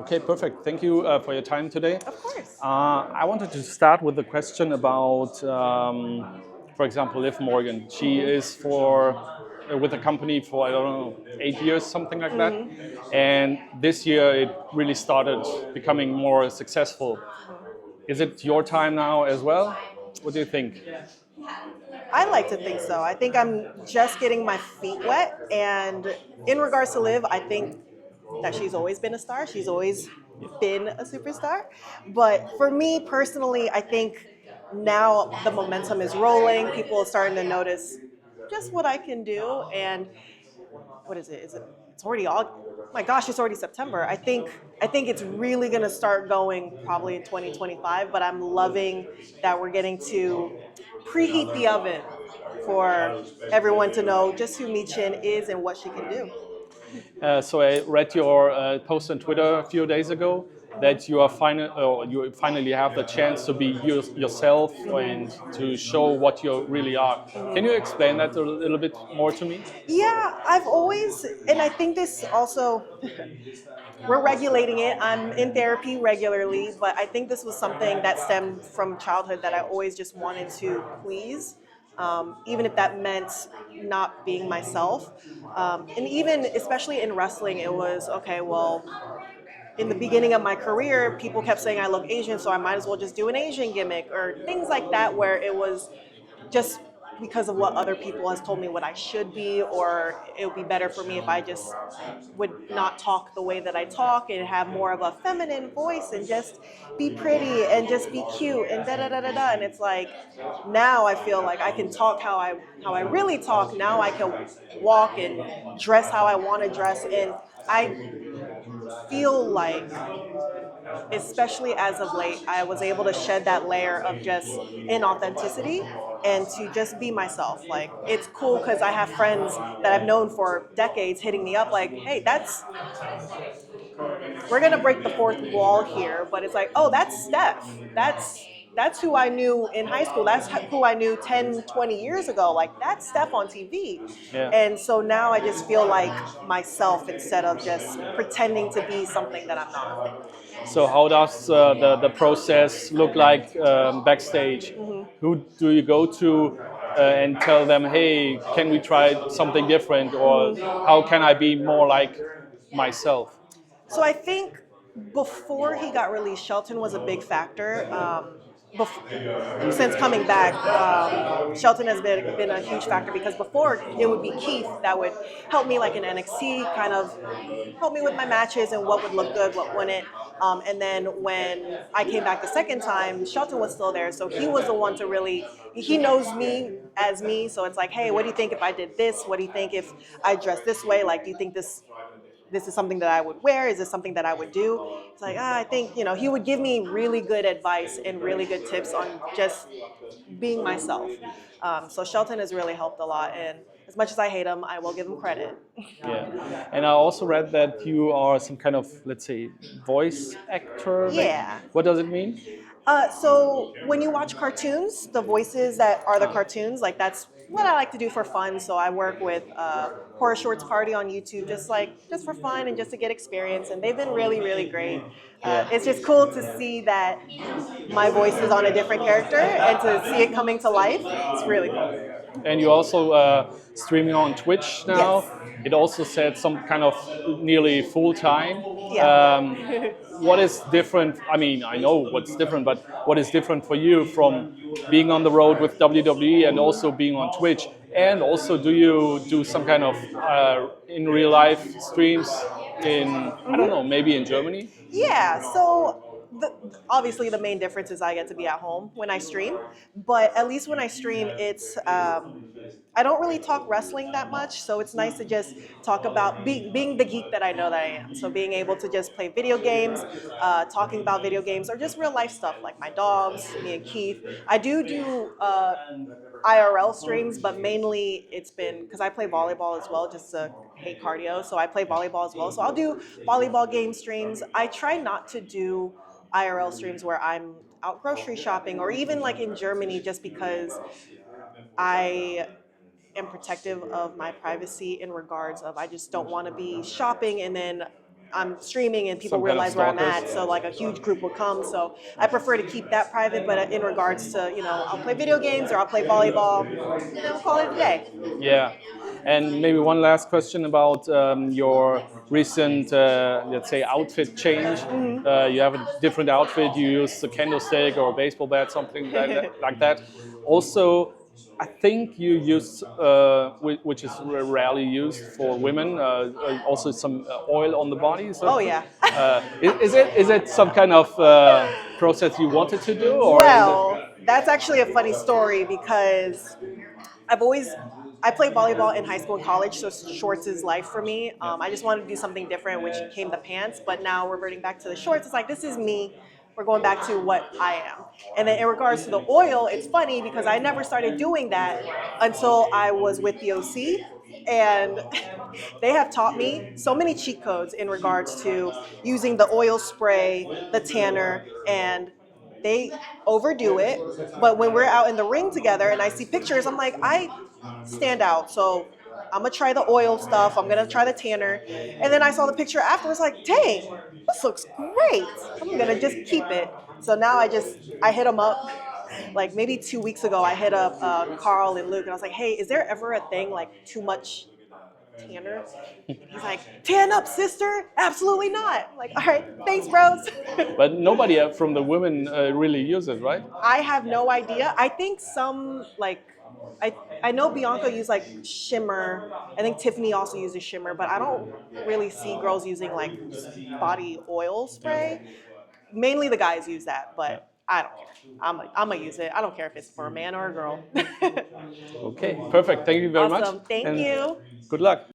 Okay, perfect. Thank you for your time today. Of course. I wanted to start with a question about, for example, Liv Morgan. She is with the company for I don't know 8 years, something like that, and this year it really started becoming more successful. Is it your time now as well? What do you think? I like to think so. I think I'm just getting my feet wet. And in regards to Liv, I think that she's always been a star. She's always been a superstar. But for me personally, I think now the momentum is rolling. People are starting to notice just what I can do. And what is it? It's already all my gosh, it's already September. I think it's really gonna start going probably in 2025, but I'm loving that we're getting to preheat the oven for everyone to know just who Michin is and what she can do. So I read your post on Twitter a few days ago that you finally have the chance to be yourself and to show what you really are. Can you explain that a little bit more to me? Yeah, I've always, and I think this also, we're regulating it. I'm in therapy regularly, but I think this was something that stemmed from childhood that I always just wanted to please, even if that meant not being myself. And even, especially in wrestling, it was okay, well, in the beginning of my career, people kept saying I look Asian, so I might as well just do an Asian gimmick or things like that, where it was just because of what other people has told me what I should be, or it would be better for me if I just would not talk the way that I talk and have more of a feminine voice and just be pretty and just be cute and da da da da da. And it's like now I feel like I can talk how I really talk. Now I can walk and dress how I want to dress, and I feel like, especially as of late, I was able to shed that layer of just inauthenticity and to just be myself. Like, it's cool because I have friends that I've known for decades hitting me up like, hey, we're gonna break the fourth wall here, but it's like, oh, that's Steph. That's who I knew in high school. That's who I knew 10, 20 years ago. Like, that's Steph on TV. Yeah. And so now I just feel like myself instead of just pretending to be something that I'm not. So how does the process look like backstage? Who do you go to and tell them, hey, can we try something different, or how can I be more like myself? So I think before he got released, Shelton was a big factor. Since coming back, Shelton has been a huge factor because before it would be Keith that would help me like in NXT, kind of help me with my matches and what would look good, what wouldn't. And then when I came back the second time, Shelton was still there, so he was the one to really. He knows me as me, so it's like, hey, what do you think if I did this? What do you think if I dressed this way? Like, do you think this is something that I would wear? Is this something that I would do? It's like, I think, he would give me really good advice and really good tips on just being myself. So Shelton has really helped a lot. And as much as I hate him, I will give him credit. Yeah, and I also read that you are some kind of, let's say, voice actor. Yeah. What does it mean? So when you watch cartoons, the voices that are the cartoons, like that's what I like to do for fun. So I work with Horror Shorts Party on YouTube, just for fun and just to get experience. And they've been really, really great. It's just cool to see that my voice is on a different character and to see it coming to life. It's really cool. And you also streaming on Twitch now. Yes. It also said some kind of nearly full time. Yeah. What is different? I mean, I know what's different, but what is different for you from being on the road with WWE and also being on Twitch? And also, do you do some kind of in real life streams in, I don't know, maybe in Germany? Yeah, so obviously the main difference is I get to be at home when I stream, but at least when I stream, it's I don't really talk wrestling that much, so it's nice to just talk about being the geek that I know that I am. So being able to just play video games, talking about video games, or just real life stuff like my dogs, me and Keith. I do IRL streams, but mainly it's been because I play volleyball as well, just to hate cardio. So I play volleyball as well. So I'll do volleyball game streams. I try not to do IRL streams where I'm out grocery shopping or even like in Germany, just because I am protective of my privacy in regards of I just don't want to be shopping and then I'm streaming and people Some kind of realize where I'm stalkers. at, so like a huge group will come. So I prefer to keep that private. But in regards to, I'll play video games or I'll play volleyball, call it a day. Yeah. And maybe one last question about your recent, let's say, outfit change. You have a different outfit. You use a kendo stick or a baseball bat, something like that. Also, I think you use, which is rarely used for women, also some oil on the body. So, Oh yeah. is it some kind of process you wanted to do, or is it? Well, that's actually a funny story because I played volleyball in high school and college, so shorts is life for me. I just wanted to do something different, which came the pants, but now reverting back to the shorts, it's like, this is me. We're going back to what I am. And then in regards to the oil, it's funny because I never started doing that until I was with the OC. And they have taught me so many cheat codes in regards to using the oil spray, the tanner, and they overdo it. But when we're out in the ring together and I see pictures, I'm like, I stand out. So I'm gonna try the oil stuff. I'm gonna try the tanner. And then I saw the picture afterwards, like, dang, this looks great. I'm gonna just keep it. So now I hit them up. Like maybe 2 weeks ago, I hit up Carl and Luke, and I was like, hey, is there ever a thing like too much tanner? And he's like, tan up, sister? Absolutely not. I'm like, all right, thanks, bros. But nobody from the women really uses, right? I have no idea. I think some I know Bianca used like shimmer. I think Tiffany also uses shimmer, but I don't really see girls using like body oil spray. Mainly the guys use that, but I don't care. I'm gonna use it. I don't care if it's for a man or a girl. Okay, perfect. Thank you very much. Awesome. Thank And you. good luck.